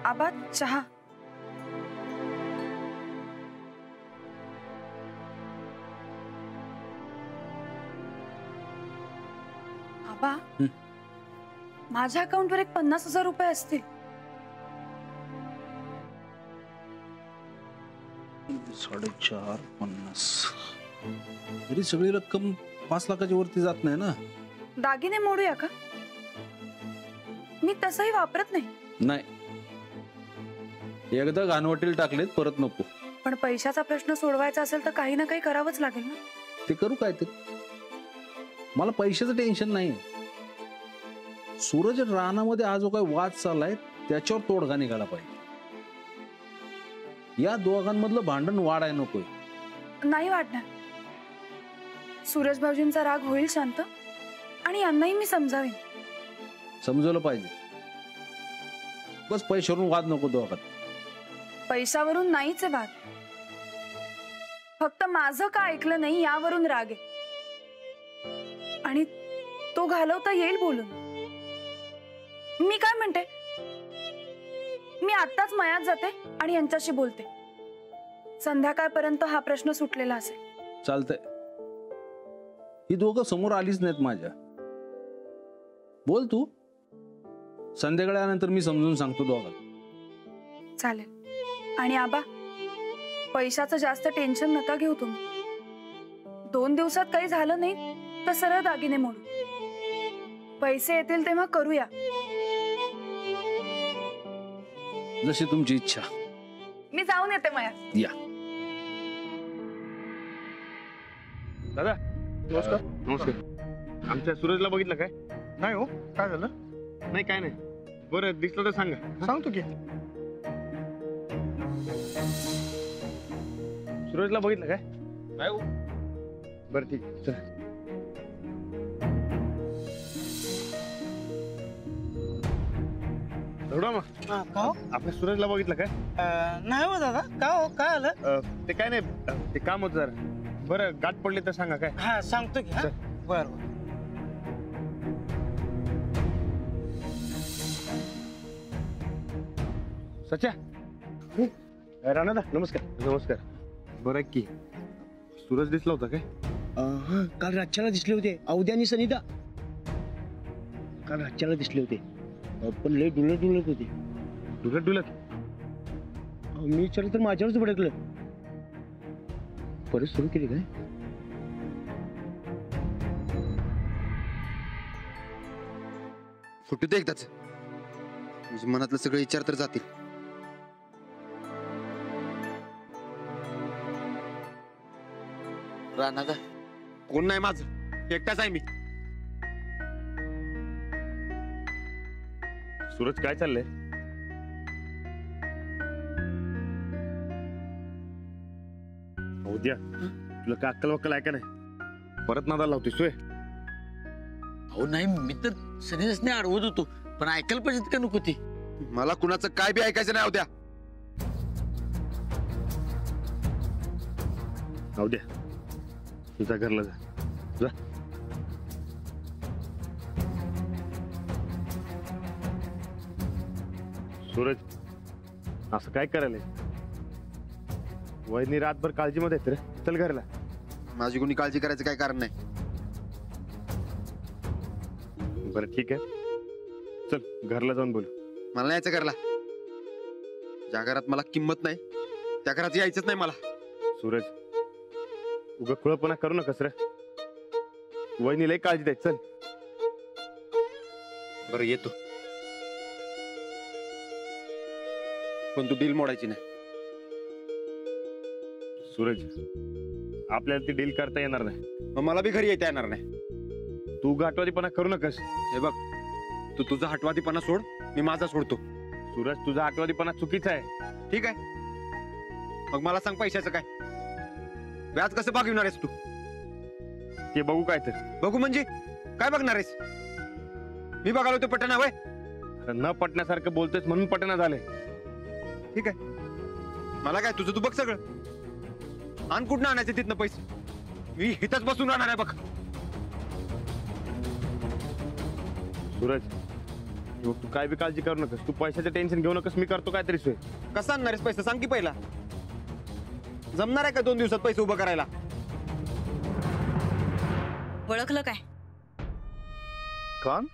आबा चहा. आबा माझ्या अकाउंटवर एक 50,000 रुपये असतील. 4.5 50 तरी सगळी रक्कम 5 लाखाच्या वरती जात नाही ना. दागिने मोडूया का? मी तसंही वापरत नाही. नाही, एकदा घाणवटील टाकलेत परत नको. पण पैशाचा प्रश्न सोडवायचा असेल तर काही ना काही करावंच लागेल ना. ते करू काय ते. मला पैशाचं टेन्शन नाही. सूरज रानामध्ये आज जो काही वाद चाललाय त्याच्यावर तोडगा निघाला पाहिजे. या दोघांमधलं भांडण वाढाय नकोय. नाही वाढणार. सूरज भाऊजींचा राग होईल शांत आणि यांनाही मी समजावेन. समजवलं पाहिजे. बस पैशावरून वाद नको दोघात. पैशावरून नाहीच आहे वाद. फक्त माझं का ऐकलं नाही यावरून राग आहे आणि तो घालवता येईल बोलून. मी काय म्हणते, मी आत्ताच मयात जाते आणि यांच्याशी बोलते. संध्याकाळपर्यंत हा प्रश्न सुटलेला असेल. चालतंय. ही दोघं समोर आलीच नाहीत माझ्या. बोल तू. संध्याकाळी आल्यानंतर मी समजून सांगतो दोघांना. चालेल. आणि आबा पैशाचं जास्त टेन्शन नका घेऊ तुम्ही. 2 दिवसात काही झालं नाही तर सरळ दागिने मोडू. पैसे येतील तेव्हा करूया. जशी तुमची इच्छा. मी जाऊन येते मयात. या. दादा नमस्कार. नमस्कार. आमच्या सूरजला बघितलं काय? नाही हो. काय झालं? नाही काय नाही. बरं दिसलं तर सांगा. सांगतो की. सूरजला बघितलं काय? नाही हो. बरं ठीक चल. आपल्या सूरजला बघितलं काय? नाही हो दादा. का हो? काय आलं? ते काय नाही, ते काम होत जरा. बरं गाठ पडली तर सांगा काय? हा सांगतो की. हा बर. सच्या राणा दा नमस्कार. नमस्कार. बरं की सूरज दिसला होता काय? काल रातच्याला दिसले होते अवद्या आणि सनिता. काल रातच्याला दिसले होते पण लय डुलत डुलत होते. डुलत डुलत? मी विचारलं तर माझ्यावरच भडकलं. परत सुरू केली काय? फुटू दे एकदाच. म्हणजे मनातलं सगळे विचार तर जातील. राणा का कोण नाही माझं, एकटाच आहे मी. सूरज काय चाललंय? उद्या तुला काय अक्कल वक्कल आहे का नाही? परत नादाला लावतोय सोय. हो नाही, मी तर सनीसने अडवत होतो पण ऐकायला पाहिजे का नको ती. मला कुणाचं काय बी ऐकायचं नाही. उद्या उद्या तुझ्या घरला जा. जा. सूरज असं काय करायला? वहिनी रातभर काळजीमध्ये आहेत रे. चल घरला. माझी कोणी काळजी करायचं काय कारण नाही. बरं ठीक आहे, चल घरला जाऊन बोलू. मला नाही यायचं घरला. ज्या घरात मला किंमत नाही त्या घरात यायचंच नाही मला. सूरज उगा खुळपणा करू नकस रे. वहिनी लय काळजी द्यायची. चल. बरं येतो, पण तू डील मोडायची नाही. सूरज आपल्याला ती डील करता येणार नाही. मग मला बी घरी येता येणार नाही. तू गाठवादीपणा करू नकस. हे बघ, तू तुझा हटवादीपणा सोड, मी माझा सोडतो. सूरज तुझा हटवादीपणा चुकीचा आहे. ठीक आहे, मग मला सांग पैशाचं काय? व्याज कसं बघणार आहेस तू? ते बघू काय तर. बघू म्हणजे काय बघणार आहेस? मी बघालो ते पटना वय. न पटण्यासारखं बोलतोयस म्हणून पटना झालंय. ठीक आहे, मला काय, तुझं तू बघ सगळं. आण कुठनं आणायचे तिथनं पैसे? मी इथंच बसून राहणार आहे बघ. सूरज तू काय बी काळजी करू नकोस, तू पैशाचं टेन्शन घेऊ नकोस, मी करतो काहीतरी सोय. कसा आणणार आहेस पैसा सांग की पहिला. जमणार आहे का 2 दिवसात पैसे उभं करायला? ओळखलं काय? कौन?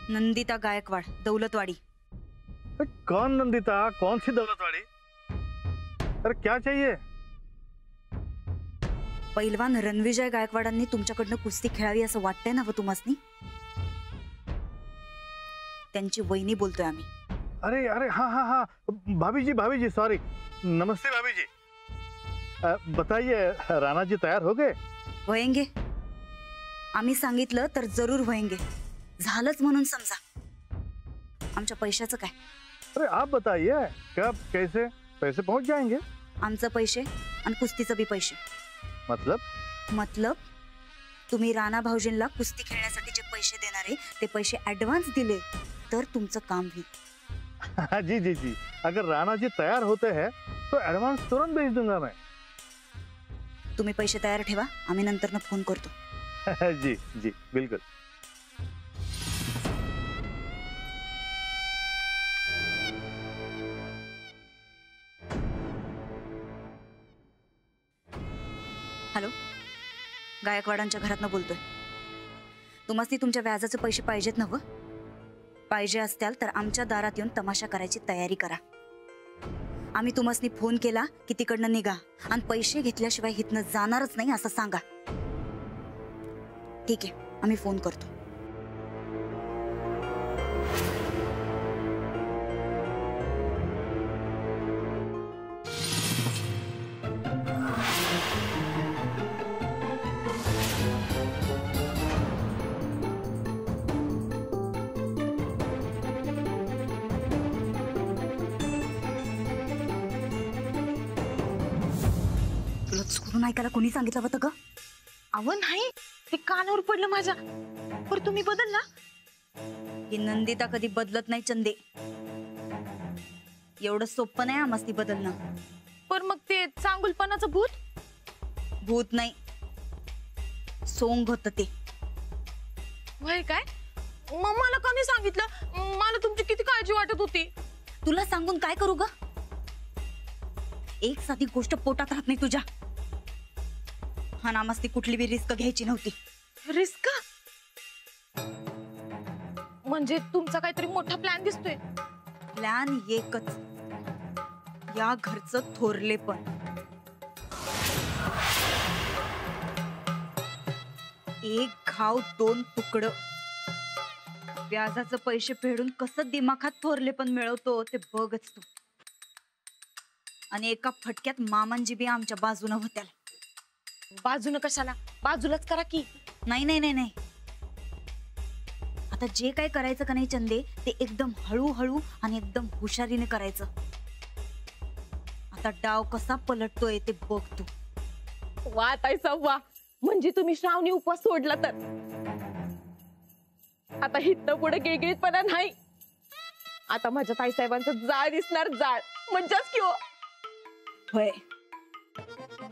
नंदिता गायकवाड, दौलतवाडी. कौन नंदिता? कौन सी दौलत वाली? अरे क्या चाहिए? पैलवान रणविजय गायकवाडांनी तुमच्याकडनं कुस्ती खेळावी असं वाटतंय ना व तुम्हासनी? त्यांची वहिनी बोलतोय आम्ही. अरे अरे हाँ हाँ हाँ, भाभी जी सॉरी. नमस्ते भाभी जी. बताइए राणा जी तैयार हो गए? व्हायंगे. आम्ही सांगितलं तर जरूर व्हायंगे. झालंच म्हणून समजा. आमच्या पैशाचं काय? अरे आप बताइए कब कैसे पैसे पहुंच जाएंगे? आमचं पैसे आणि कुस्तीचं बी पैसे. मतलब तुम्ही राणा भाऊजींना कुस्ती खेळण्यासाठी जे पैसे देणारे ते पैसे ऍडव्हान्स दिले तर तुमचं काम होईल. हाँ, जी जी जी, अगर राणा जी तैयार होते हैं तो एडवांस तुरंत भेज दूंगा मैं. तुम्ही पैसे तयार ठेवा, आम्ही नंतर फोन करतो. जी जी बिल्कुल. हॅलो, गायकवाडांच्या घरातनं बोलतोय. तुम्हासनी तुमच्या व्याजाचे पैसे पाहिजेत नव्ह? पाहिजे असत्याल तर आमच्या दारात येऊन तमाशा करायची तयारी करा. आम्ही तुम्हासनी फोन केला की तिकडनं निघा आणि पैसे घेतल्याशिवाय हितनं जाणारच नाही असं सांगा. ठीक आहे, आम्ही फोन करतो. तुला चुकून ऐकायला कोणी सांगितलं होतं ग? अव नाही, ते कानावर पडलं माझ्या. पर तुम्ही बदलला? ही नंदिता कधी बदलत नाही चंदे. एवढं सोपं नाही आम्हाला ती बदलणं. पर मग ते चांगुलपणाचं भूत? भूत नाही, सोंग होत ते. वय काय? मग मला कोणी सांगितलं? मला तुमची किती काळजी वाटत होती. तुला सांगून काय करू ग? एक साधी गोष्ट पोटात राहत नाही तुझ्या. हा नामस्ती कुठली बी रिस्क घ्यायची नव्हती. रिस्क? म्हणजे तुमचा काहीतरी मोठा प्लॅन दिसतोय. प्लॅन एकच, या घरचं थोरले पण. एक घाव 2 तुकडं. व्याजाचं पैसे फेडून कसं दिमाखात थोरले पण मिळवतो ते बघच तू. आणि एका फटक्यात मामांजी बी आमच्या बाजूने होत्या. बाजूनं कशाला? बाजूलाच करा की. नाही नाही नाही नाही, आता जे काय करायचं का नाही चंदे ते एकदम हळूहळू आणि एकदम हुशारीने करायचं. आता डाव कसा पलटतोय ते बघ तू. वा ताईसा वा, म्हणजे तुम्ही श्रावणी उपवास सोडला तर आता हितनं पुढे गिळगिळीतपणा नाही. आता माझ्या ताईसाहेबांचं जाळ दिसणार, जाळ. मज्जाच की हो. होय,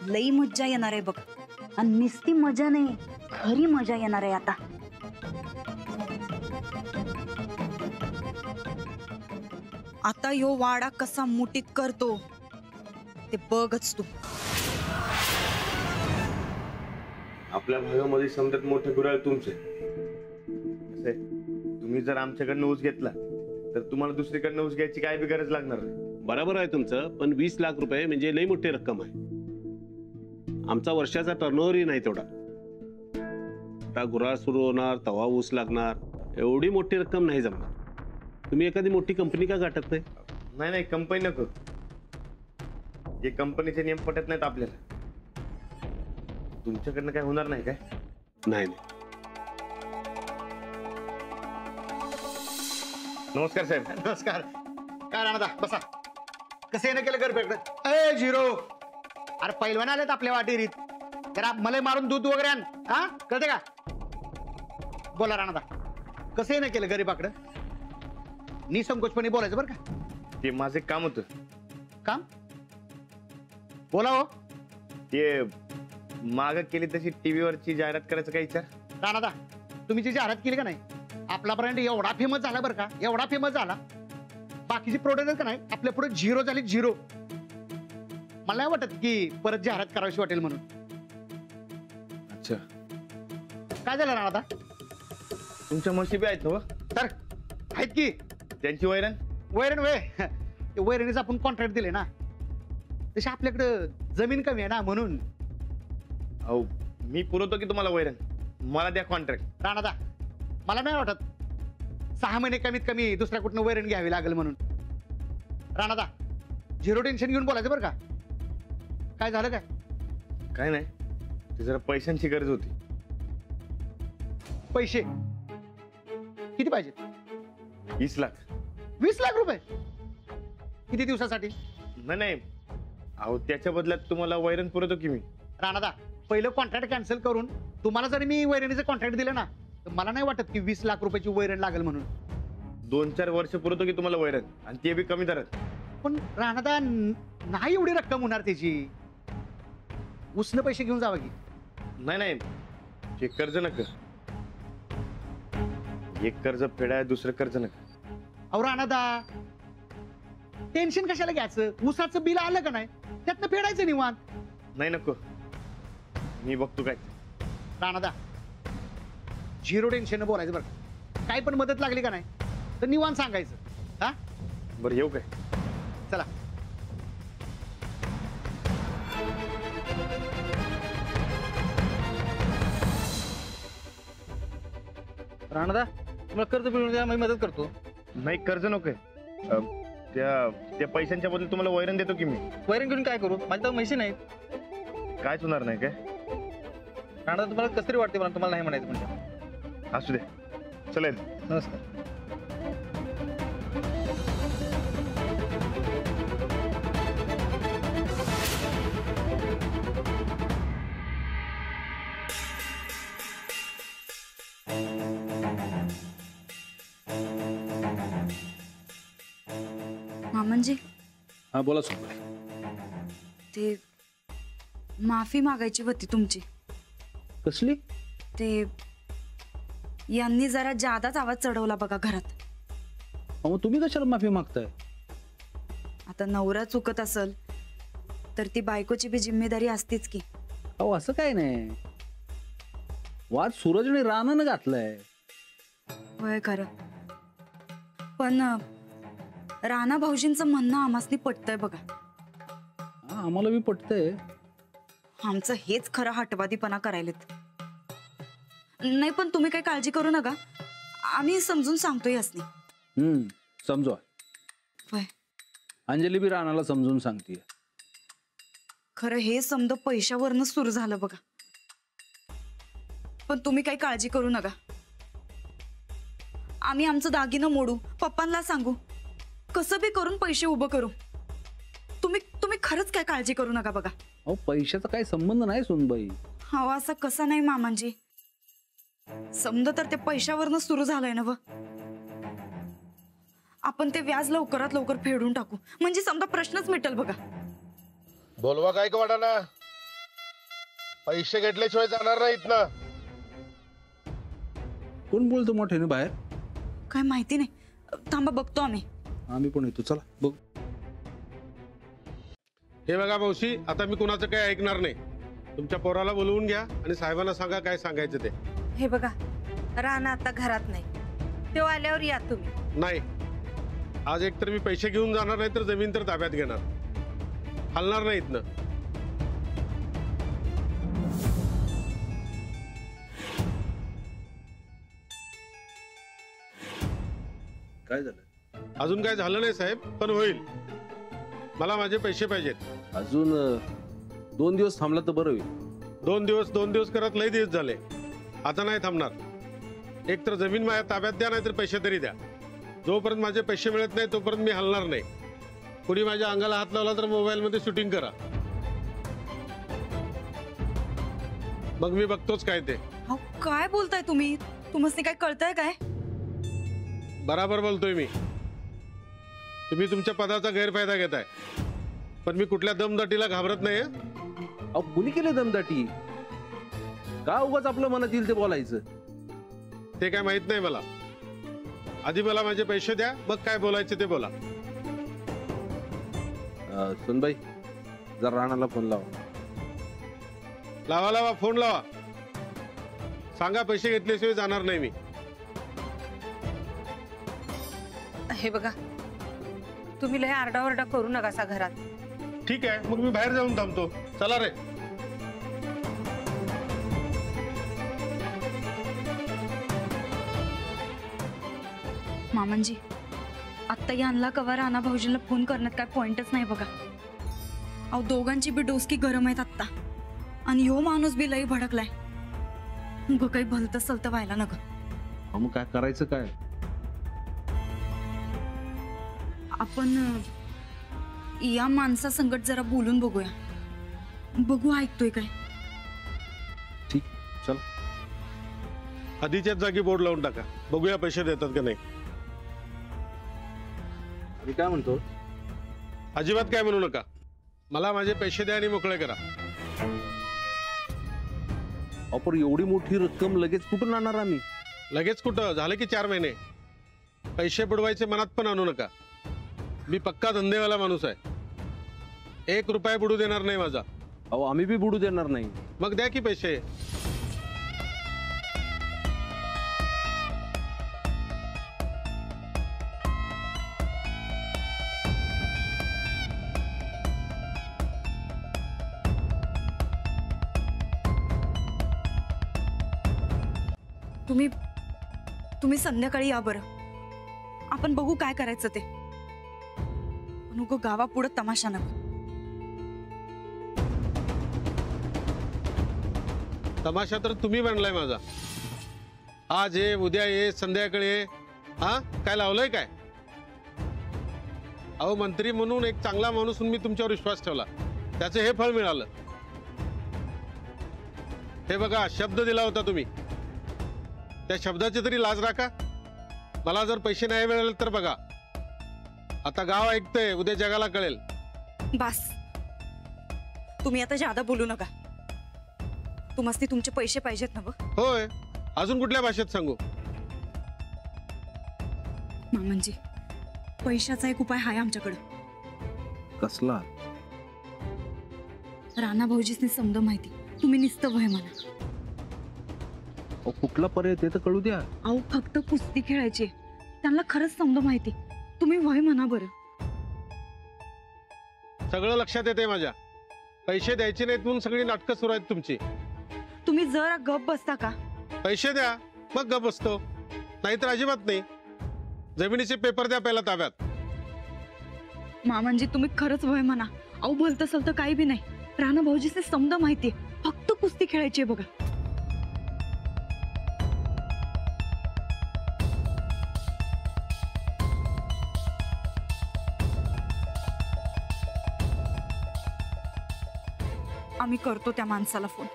लई मज्जा येणार आहे बघ. आणि नुसती मजा नाही, खरी मजा येणार आहे आता. आता यो वाडा कसा मुठीत करतो ते बघच तू. आपल्या भागामध्ये समजत मोठे गुराळ तुमचे. तुम्ही जर आमच्याकडनं ऊस घेतला तर तुम्हाला दुसरीकडनं ऊस घ्यायची काय बी गरज लागणार नाही. बरोबर आहे तुमचं, पण 20 लाख रुपये म्हणजे लई मोठी रक्कम आहे. आमचा वर्षाचा टर्नओव्हरही नाही तेवढा. आता गुराळ सुरू होणार, तवा ऊस लागणार, एवढी मोठी रक्कम नाही जमणार. तुम्ही एखादी मोठी कंपनी का गाठत नाही? नाही नाही, कंपनी नको. जे कंपनीचे नियम पटत नाहीत आपल्याला. तुमच्याकडनं काय होणार नाही काय? नाही नाही. नमस्कार साहेब. नमस्कार. काय राणा बसा. कसे येणं केलं गरबेकडे? ए झिरो, अरे पैलवान आलेत आपल्या वाटेरीत. जरा मला मारून दूध वगैरे आण. हा, कळते का? बोला राणा, कसं येणं केलं गरीबाकडं? निसंकोचपणे बोलायचं बरं का. ते माझे काम होतं. काम? बोला हो. ते माग केली तशी टीव्हीवरची जाहिरात करायचं काय विचार? राणा तुम्ही जी जाहिरात केली का नाही, आपला ब्रँड एवढा फेमस झाला बरं का, एवढा फेमस झाला, बाकीची प्रोडक्ट का नाही आपल्या पुढे झिरो झाली, झिरो. मला नाही वाटत की परत जाहिरात करावीशी वाटेल म्हणून. अच्छा, काय झालं ना आता? तुमच्या म्हशी बी आहेत ना? तर आहेत की. त्यांची वैरण वैरण वैरणीचं आपण कॉन्ट्रॅक्ट दिले ना, तशी आपल्याकडं जमीन कमी आहे ना म्हणून. अहो मी पुरवतो की तुम्हाला वैरण, मला द्या कॉन्ट्रॅक्ट. राणादा, मला नाही वाटत 6 महिने कमीत कमी दुसऱ्या कुठनं वैरण घ्यावी लागेल म्हणून. राणादा, झिरो टेन्शन घेऊन बोलायचं बरं का. काय झालं काय? काय नाही, ते जरा पैशांची गरज होती. पैसे किती पाहिजे? 20 लाख. 20 लाख रुपये? किती दिवसासाठी? नाही, अहो त्याच्या बदल्यात तुम्हाला वैरण पुरवतो की मी. राणादा, पहिलं कॉन्ट्रॅक्ट कॅन्सल करून तुम्हाला जरी मी वैरणीचं कॉन्ट्रॅक्ट दिलं ना, तर मला नाही वाटत की 20 लाख रुपयाची वैरण लागेल म्हणून. 2-4 वर्ष पुरवतो की तुम्हाला वैरण, आणि ते बी कमी दरात. पण राणादा, नाही एवढी रक्कम होणार त्याची. उसनं पैसे घेऊन जावा की. नाही, ते कर्ज नका. एक कर्ज फेडाय, दुसरं कर्ज नका. अहो राणादा, टेन्शन कशाला घ्यायचं? ऊसाचं बिल आलं का नाही, त्यातनं फेडायचं निवांत. नाही नको, मी बघतो काय. राणादा, झिरो टेन्शन बोलायचं बरं. काय पण मदत लागली का नाही तर निवांत सांगायचं. हा, बरं येऊ काय? चला. राणादा, तुम्हाला कर्ज मिळवून द्या, मी मदत करतो. नाही कर्ज नकोय. त्या पैशांच्या बदल तुम्हाला वैरण देतो की मी. वैरण घेऊन काय करू? माझ्या तर म्हशी नाहीत. कायच होणार नाही काय? राणादा, तुम्हाला कसं तरी वाटते मला, तुम्हाला नाही म्हणायचं म्हणजे. असू दे, चला. नमस्कार. मामनजी, हा बोला सुनबाई. ते माफी मागायची होती तुमची. कसली? ते यांनी जरा जादाच आवाज चढवला बघा घरात. अहो तुम्ही कशाला माफी मागताय? आता नवरा चुकत असल तर ती बायकोची बी जिम्मेदारी असतीच की. अहो असं काय नाही, वाद सूरजने रानानं घातलाय. होय खरं, पण राणा भाऊजींचं म्हणणं आम्हासनी पटतंय बघा. हा, आम्हाला बी पटतंय. आमचं हेच खरं हटवादीपणा करायलेत. नाही पण तुम्ही काही काळजी करू नका, आम्ही समजून सांगतो यासनी. समजवा. होय, अंजली बी राणाला समजून सांगते. खरं हे समज पैशावरनं सुरू झालं बघा. पण तुम्ही काही काळजी करू नका, आम्ही आमचं दागिनं मोडू, पप्पांना सांगू, कसं बी करून पैसे उभं करू. तुम्ही खरंच काय काळजी करू नका बघा. अहो पैशाचा काही संबंध नाही सोनबाई. हा असा कसा नाही मामांजी, समजा तर ते पैशावरनं सुरू झालंय ना. आपण ते व्याज लवकरात लवकर फेडून टाकू, म्हणजे समजा प्रश्नच मिटेल बघा. बोलवा काय का वाटाणा, पैसे घेतल्याशिवाय जाणार नाहीत ना. कोण बोलतो मोठ्याने बाहेर? काय माहिती नाही, थांबा बघतो आम्ही. आम्ही पण येतो, चला बघ. हे बघा मावशी, आता मी कुणाचं काही ऐकणार नाही. तुमच्या पोराला बोलवून घ्या आणि साहेबांना सांगा काय सांगायचं ते. हे बघा, राणा आता घरात नाही, तो आल्यावर या तुम्ही. नाही, आज एकतर मी पैसे घेऊन जाणार नाही तर जमीन तर ताब्यात घेणार. हलणार नाहीत ना. काय झालं? अजून काय झालं नाही साहेब, पण होईल. मला माझे पैसे पाहिजेत. अजून 2 दिवस थांबला तर बरं होईल. 2 दिवस करत लय दिवस झाले, आता नाही थांबणार. एक तर जमीन माझ्या ताब्यात द्या, नाही तर पैसे तरी द्या. जोपर्यंत माझे पैसे मिळत नाही तोपर्यंत मी हलणार नाही. कुणी माझ्या अंगाला हात लावला तर मोबाईल मध्ये शूटिंग करा, मग मी बघतोच काय ते. अहो काय बोलताय तुम्ही? तुम्हाला काय कळतंय काय? बराबर बोलतोय मी. तुम्ही तुमच्या पदाचा गैरफायदा घेताय, पण मी कुठल्या दमदाटीला घाबरत नाही. अहो कुणी केले दमदाटी? का उगाच आपलं मनात येईल ते बोलायचं? ते काय माहित नाही मला. आधी मला माझे पैसे द्या, मग काय बोलायचे ते बोला. सुनबाई जर राणाला फोन लावा. लावा फोन लावा. सांगा पैसे घेतल्याशिवाय जाणार नाही मी. हे बघा, तुम्ही लय आरडाओरडा करू नका घरात. ठीक आहे, मग मी बाहेर जाऊन थांबतो. चला रे. मामांजी, आत्ता यांना कवा राणा भाऊजींना फोन करण्यात काय पॉइंटच नाही बघा. अहो दोघांची बी डोसकी गरम आहेत आत्ता, आणि ह्यो माणूस बी लई भडकलाय. उगं काही भलतं सलतं व्हायला नका. मग काय करायचं काय? आपण या माणसा संकट जरा बोलून बघूया. बघू ऐकतोय काय. ठीक, चल. आधीच्याच जागी बोर्ड लावून टाका, बघूया पैसे देतात का नाही. मी काय म्हणतो, अजिबात काय म्हणू नका. मला माझे पैसे द्या आणि मोकळे करा. पण एवढी मोठी रक्कम लगेच कुठून आणणार आम्ही? लगेच कुठं, झालं की 4 महिने. पैसे बुडवायचे मनात पण आणू नका. मी पक्का धंदेवाला माणूस आहे. 1 रुपया बुडू देणार नाही माझा. अहो आम्ही बी बुडू देणार नाही. मग द्या की पैसे. तुम्ही संध्याकाळी या बरं. आपण बघू काय करायचं ते. नको गावा पुढे तमाशा नको. तमाशा तर तुम्ही बनलाय माझा. आज ये, उद्या ये, संध्याकाळी ये. हा काय लावलंय काय? अहो मंत्री म्हणून एक चांगला माणूस मी तुमच्यावर विश्वास ठेवला, त्याचं हे फळ मिळालं. हे बघा, शब्द दिला होता तुम्ही, त्या शब्दाची तरी लाज राखा. मला जर पैसे नाही मिळाले तर बघा, आता गाव ऐकतंय, उद्या जगाला कळेल. बस, तुम्ही आता जादा बोलू नका. तुम्हाला तुमचे पैसे पाहिजेत ना? होय, अजून कुठल्या भाषेत सांगू? मामांजी, पैशाचा एक उपाय आहे आमच्याकडे. कसला? राणा भाऊजीसनी समज माहिती, तुम्ही निस्त वय म्हणा. कुठला पर्याय ते तर कळू द्या. अहो फक्त कुस्ती खेळायची, त्यांना खरंच समज माहिती. तुम्ही वय म्हणा बरं. सगळं लक्षात येते माझ्या. पैसे द्यायचे नाहीत म्हणून सगळी नाटकं सुरू आहेत तुमची. तुम्ही जरा गप बसता का? पैसे द्या, मग गप बसतो. नाहीतर अजिबात नाही. जमिनीचे पेपर द्या पहिला ताब्यात. मामांजी, तुम्ही खरंच वय म्हणा. अहो भलतं सलतं काही बी नाही. राणा भाऊजीसनी समज माहिती, फक्त कुस्ती खेळायची बघा. आम्ही करतो त्या माणसाला फोन.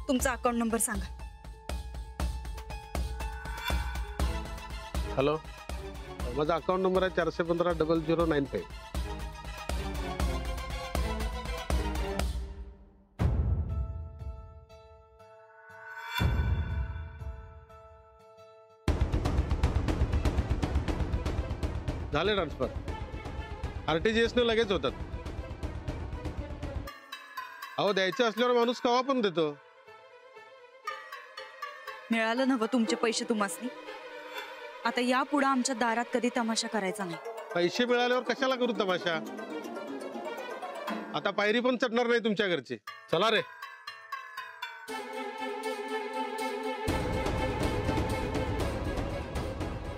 तुमचा अकाउंट नंबर सांगा. हॅलो, माझा अकाउंट नंबर आहे 415-0095. झाले ट्रान्सफर. RTGS ने लगेच होतात. अहो द्यायचे असल्यावर माणूस कवा पण देतो. मिळालं नव तुमचे पैसे तुम्हासनी. आता यापुढे आमच्या दारात कधी तमाशा करायचा नाही. पैसे मिळाल्यावर कशाला करू तमाशा? आता पायरी पण चढणार नाही तुमच्या घरची. चला रे.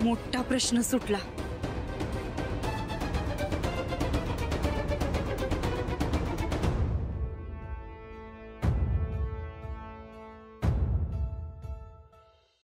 मोठा प्रश्न सुटला.